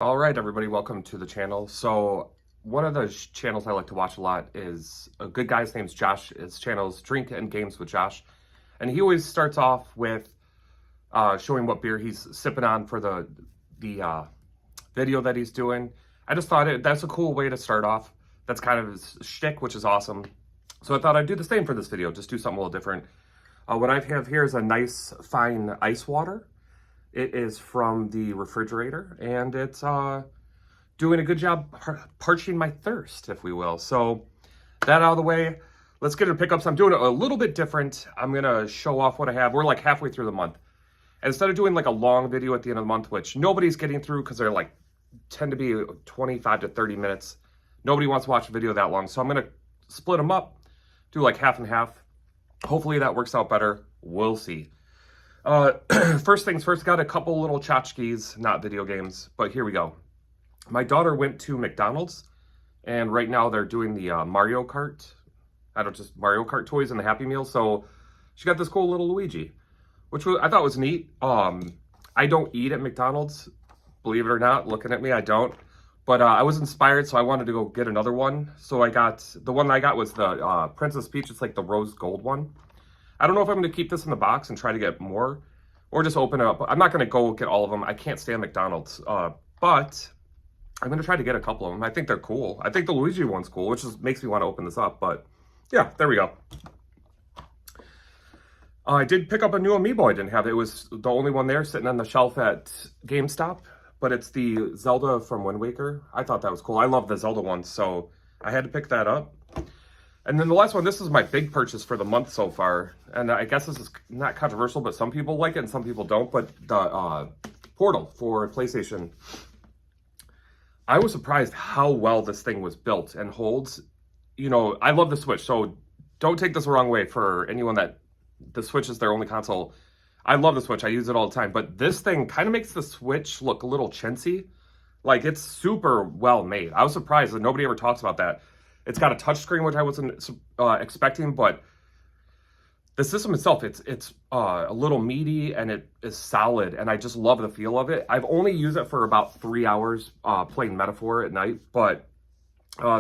All right, everybody, welcome to the channel. So one of the channels I like to watch a lot is a good guy's name's Josh. His channel's Drink and Games with Josh. And he always starts off with showing what beer he's sipping on for the video that he's doing. I just thought that's a cool way to start off. That's kind of his shtick, which is awesome. So I thought I'd do the same for this video, just do something a little different. What I have here is a nice fine ice water. It is from the refrigerator, and it's doing a good job parching my thirst, if we will. So that out of the way, let's get into pickups. I'm doing it a little bit different. I'm going to show off what I have. We're like halfway through the month. And instead of doing like a long video at the end of the month, which nobody's getting through because they're like tend to be 25 to 30 minutes. Nobody wants to watch a video that long. So I'm going to split them up, do like half and half. Hopefully that works out better. We'll see. First things first, got a couple little tchotchkes, not video games, but here we go. My daughter went to McDonald's, and right now they're doing the Mario Kart. Just Mario Kart toys in the Happy Meal. So she got this cool little Luigi, which I thought was neat. I don't eat at McDonald's, believe it or not. Looking at me, I don't. But I was inspired, so I wanted to go get another one. So the one I got was the Princess Peach. It's like the rose gold one. I don't know if I'm going to keep this in the box and try to get more or just open it up. I'm not going to go get all of them. I can't stand McDonald's, but I'm going to try to get a couple of them. I think they're cool. I think the Luigi one's cool, which just makes me want to open this up. But yeah, there we go. I did pick up a new amiibo I didn't have. It was the only one there sitting on the shelf at GameStop, but it's the Zelda from Wind Waker. I thought that was cool. I love the Zelda one, so I had to pick that up. And then the last one, this is my big purchase for the month so far. And I guess this is not controversial, but some people like it and some people don't. But the Portal for PlayStation. I was surprised how well this thing was built and holds. You know, I love the Switch, so don't take this the wrong way for anyone that the Switch is their only console. I love the Switch. I use it all the time. But this thing kind of makes the Switch look a little chintzy. Like, it's super well made. I was surprised that nobody ever talks about that. It's got a touchscreen, which I wasn't expecting, but the system itself, it's a little meaty and it is solid, and I just love the feel of it. I've only used it for about 3 hours playing Metaphor at night, but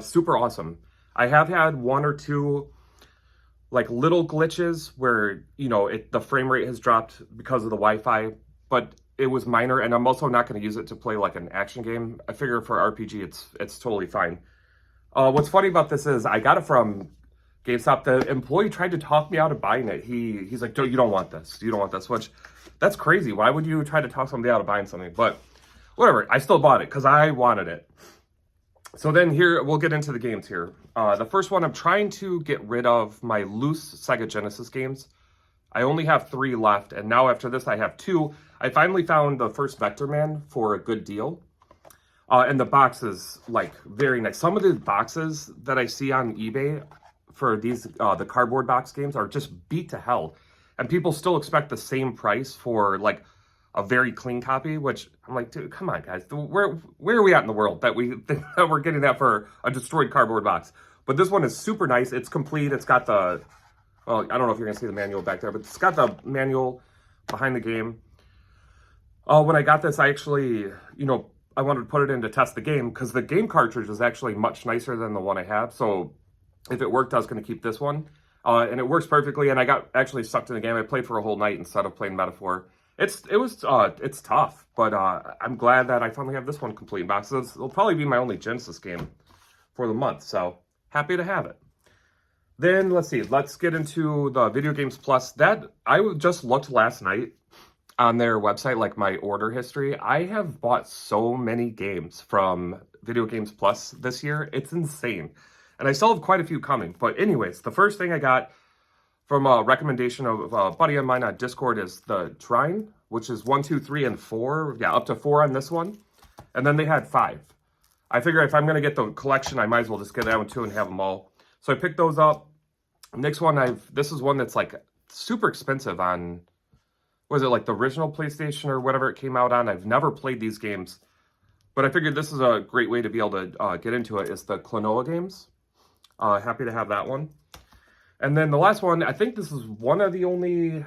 super awesome. I have had one or two like little glitches where, you know, the frame rate has dropped because of the Wi-Fi, but it was minor, and I'm also not going to use it to play like an action game. I figure for RPG, it's totally fine. What's funny about this is I got it from GameStop. The employee tried to talk me out of buying it. He's like, you don't want this. You don't want this, which that's crazy. Why would you try to talk somebody out of buying something? But whatever, I still bought it because I wanted it. So then here, we'll get into the games here. The first one, I'm trying to get rid of my loose Sega Genesis games. I only have 3 left, and now after this I have 2. I finally found the first Vectorman for a good deal. And the box is like very nice. Some of the boxes that I see on eBay for these, the cardboard box games are just beat to hell. And people still expect the same price for like a very clean copy, which I'm like, dude, come on guys. Where are we at in the world that we're getting that for a destroyed cardboard box? But this one is super nice. It's complete. It's got the, well, I don't know if you're gonna see the manual back there, but it's got the manual behind the game. When I got this, I actually, I wanted to put it in to test the game because the game cartridge is actually much nicer than the one I have. So if it worked, I was going to keep this one. And it works perfectly. And I got actually sucked in the game. I played for a whole night instead of playing Metaphor. It's tough, but I'm glad that I finally have this one complete in boxes. It'll probably be my only Genesis game for the month. So happy to have it. Then let's see. Let's get into the Video Games Plus. That I just looked last night on their website, like my order history. I have bought so many games from Video Games Plus this year. It's insane. And I still have quite a few coming. But anyways, the first thing I got from a recommendation of a buddy of mine on Discord is the Trine, which is 1, 2, 3, and 4. Yeah, up to 4 on this one. And then they had 5. I figure if I'm going to get the collection, I might as well just get that one too and have them all. So I picked those up. Next one, this is one that's like super expensive on, was it like the original PlayStation or whatever it came out on? I've never played these games, but I figured this is a great way to be able to get into it. Is the Klonoa games. Happy to have that one. And then the last one, I think this is one of the only,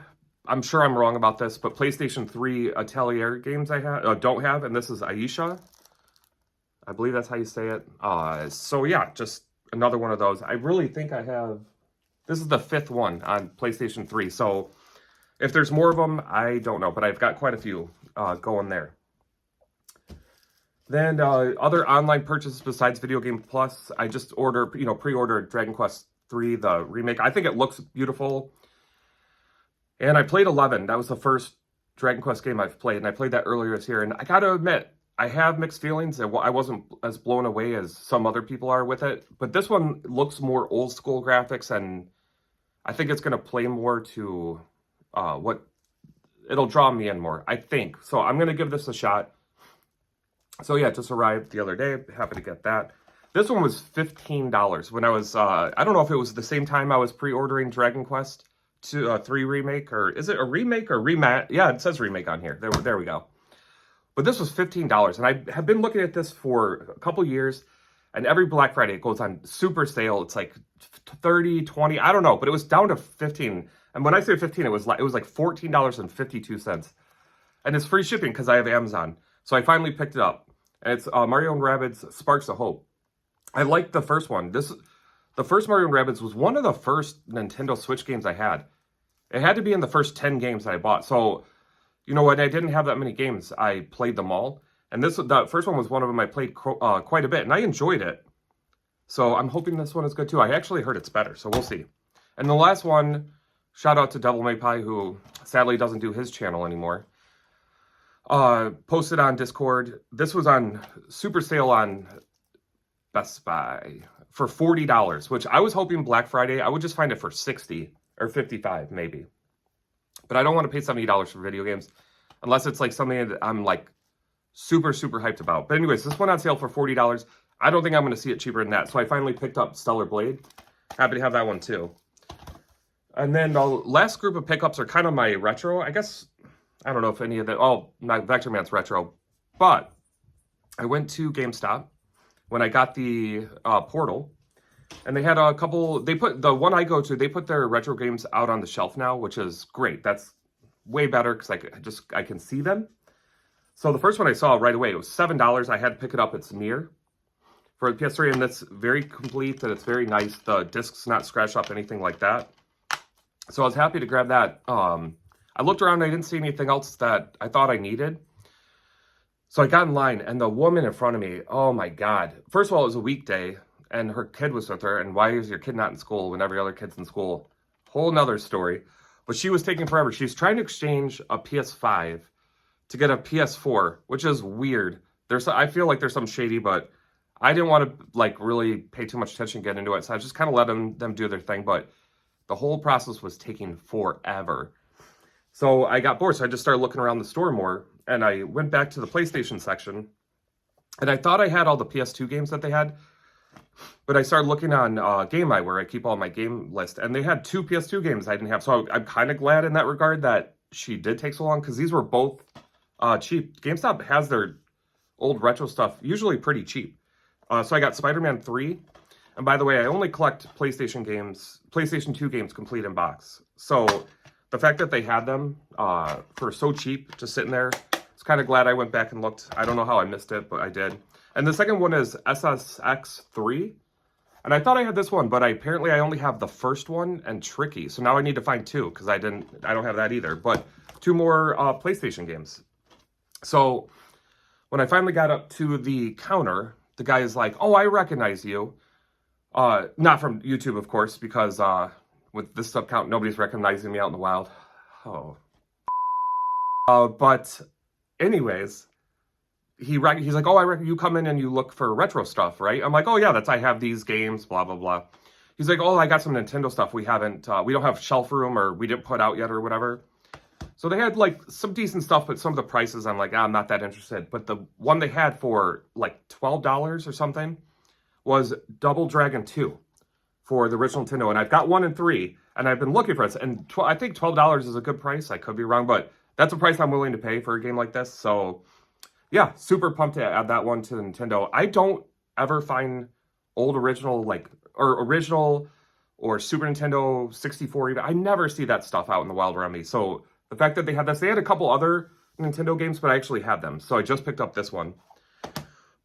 I'm sure I'm wrong about this, but PlayStation 3 Atelier games I don't have, and this is Aisha. I believe that's how you say it. So yeah, just another one of those. I really think I have, this is the 5th one on PlayStation 3. So if there's more of them, I don't know, but I've got quite a few going there. Then other online purchases besides Video Game Plus, I just pre-ordered Dragon Quest 3, the remake. I think it looks beautiful. And I played 11. That was the first Dragon Quest game I've played, and I played that earlier this year. And I gotta admit, I have mixed feelings. I wasn't as blown away as some other people are with it. But this one looks more old school graphics, and I think it's gonna play more to it'll draw me in more, I think. So I'm gonna give this a shot. So yeah, it just arrived the other day. Happy to get that. This one was $15 when I was, I don't know if it was the same time I was pre-ordering Dragon Quest 3 remake, or is it a remake or remat? Yeah, it says remake on here. There we go. But this was $15, and I have been looking at this for a couple years, and every Black Friday it goes on super sale. It's like 30, 20, I don't know, but it was down to 15. And when I say 15, it was like $14.52. And it's free shipping because I have Amazon. So I finally picked it up. And it's Mario and Rabbids Sparks of Hope. I liked the first one. The first Mario and Rabbids was one of the first Nintendo Switch games I had. It had to be in the first 10 games that I bought. So, you know, when I didn't have that many games, I played them all. And the first one was one of them I played quite a bit, and I enjoyed it. So I'm hoping this one is good too. I actually heard it's better, so we'll see. And the last one, shout out to Devil May Pie, who sadly doesn't do his channel anymore. Posted on Discord. This was on super sale on Best Buy for $40, which I was hoping Black Friday I would just find it for $60 or $55 maybe. But I don't want to pay $70 for video games unless it's like something that I'm like super hyped about. But anyways, this went on sale for $40. I don't think I'm going to see it cheaper than that. So I finally picked up Stellar Blade. Happy to have that one too. And then the last group of pickups are kind of my retro, I guess. I don't know if any of that, my Vectormans Retro. But I went to GameStop when I got the Portal, and they had a couple, the one I go to, they put their retro games out on the shelf now, which is great. That's way better because I can see them. So the first one I saw right away, it was $7. I had to pick it up. It's Nier for the PS3, and that's very complete, and it's very nice. The disc's not scratched up, anything like that. So I was happy to grab that. I looked around, I didn't see anything else that I thought I needed. So I got in line, and the woman in front of me, oh my God. First of all, it was a weekday, and her kid was with her, and why is your kid not in school when every other kid's in school? Whole nother story. But she was taking forever. She was trying to exchange a PS5 to get a PS4, which is weird. I feel like there's some shady, but I didn't want to like really pay too much attention, get into it. So I just kind of let them do their thing, but the whole process was taking forever. So I got bored, so I just started looking around the store more, and I went back to the PlayStation section, and I thought I had all the PS2 games that they had, but I started looking on GameEye, where I keep all my game list, and they had 2 PS2 games I didn't have, so I'm kind of glad in that regard that she did take so long, because these were both cheap. GameStop has their old retro stuff usually pretty cheap. So I got Spider-Man 3, and by the way, I only collect PlayStation 2 games complete in box, so the fact that they had them for so cheap, just sitting there, it's kind of glad I went back and looked. I don't know how I missed it, but I did. And the second one is SSX 3. And I thought I had this one, but apparently I only have the first one and Tricky. So now I need to find 2, because I don't have that either. But 2 more PlayStation games. So when I finally got up to the counter, the guy is like, "Oh, I recognize you." Not from YouTube, of course, because with this sub count, nobody's recognizing me out in the wild. Oh. But anyways, he's like, "Oh, I reckon you come in and you look for retro stuff, right?" I'm like, "Oh yeah, I have these games, blah, blah, blah." He's like, "Oh, I got some Nintendo stuff we don't have shelf room, or we didn't put out yet, or whatever." So they had like some decent stuff, but some of the prices, I'm like, I'm not that interested. But the one they had for like $12 or something was Double Dragon 2. For the original Nintendo, and I've got 1 and 3, and I've been looking for it, and I think $12 is a good price. I could be wrong, but that's a price I'm willing to pay for a game like this. So yeah, super pumped to add that one to the Nintendo. I don't ever find old original or Super Nintendo 64 even. I never see that stuff out in the wild around me. So the fact that they had this, they had a couple other Nintendo games, but I actually had them. So I just picked up this one.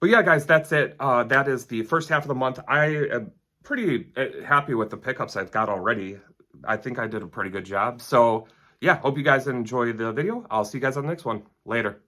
But yeah, guys, that's it. That is the first half of the month. I am pretty happy with the pickups I've got already. I think I did a pretty good job. So yeah, hope you guys enjoy the video. I'll see you guys on the next one. Later.